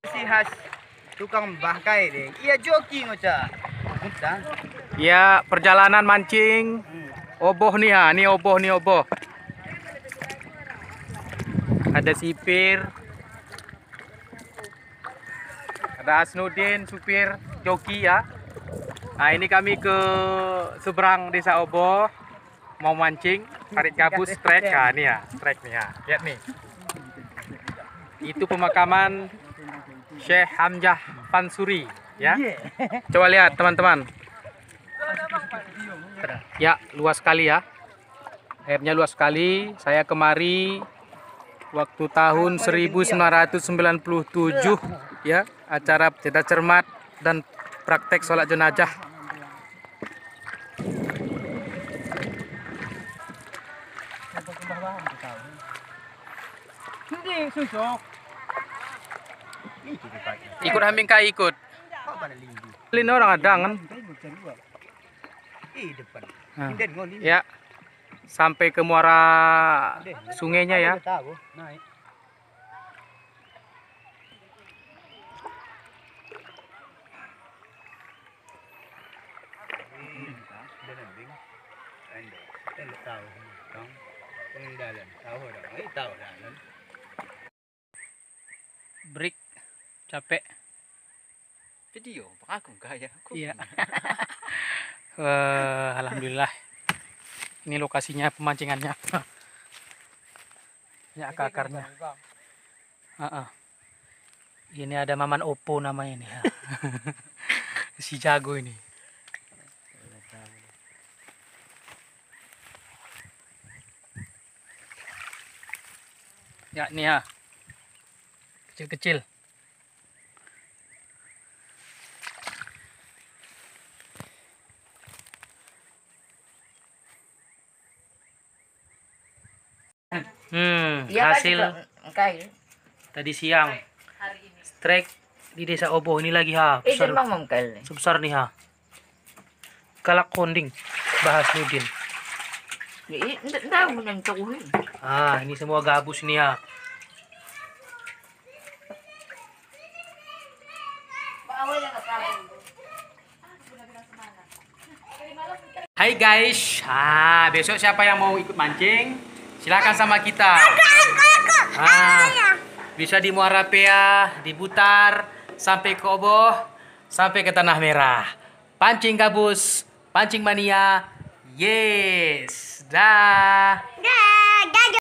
Si khas tukang bangkai deh. Iya jogging oca. Bukan. Ya, perjalanan mancing. Oboh nih ha, ini oboh nih oboh. Ada sipir. Ada Asnudin, supir joki ya. Nah, ini kami ke seberang desa Oboh. Mau mancing, tarik gabus, trek. Nah, ini ya, trek nih ya. Lihat nih. Itu pemakaman Syekh Hamzah Fansuri ya. Coba lihat teman-teman. Ya, luas sekali ya. Airnya luas sekali. Saya kemari waktu tahun 1997 ya, acara jeda cermat dan praktek sholat jenazah. Ikut Haming kai ikut. Lin orang ada kan? Depan. Nah, ya, sampai ke muara sungainya ya. Break, capek. Video, aku enggak ya. Iya. Alhamdulillah. Ini lokasinya pemancingannya. Ya, akarnya. Ini ada Maman Oppo namanya ini. Si jago ini. Ya, nih ya. Kecil-kecil. Hasil tadi siang. Strike di desa Oboh ini lagi ha. Sebesar nih ha. Kalak konding. Bahas Nudin. Ini semua gabus nih ya. Hai guys, besok siapa yang mau ikut mancing? Silakan sama kita. Bisa di Muara Pea, di Butar, sampai ke Oboh, sampai ke Tanah Merah. Pancing gabus, pancing mania, yes, dah.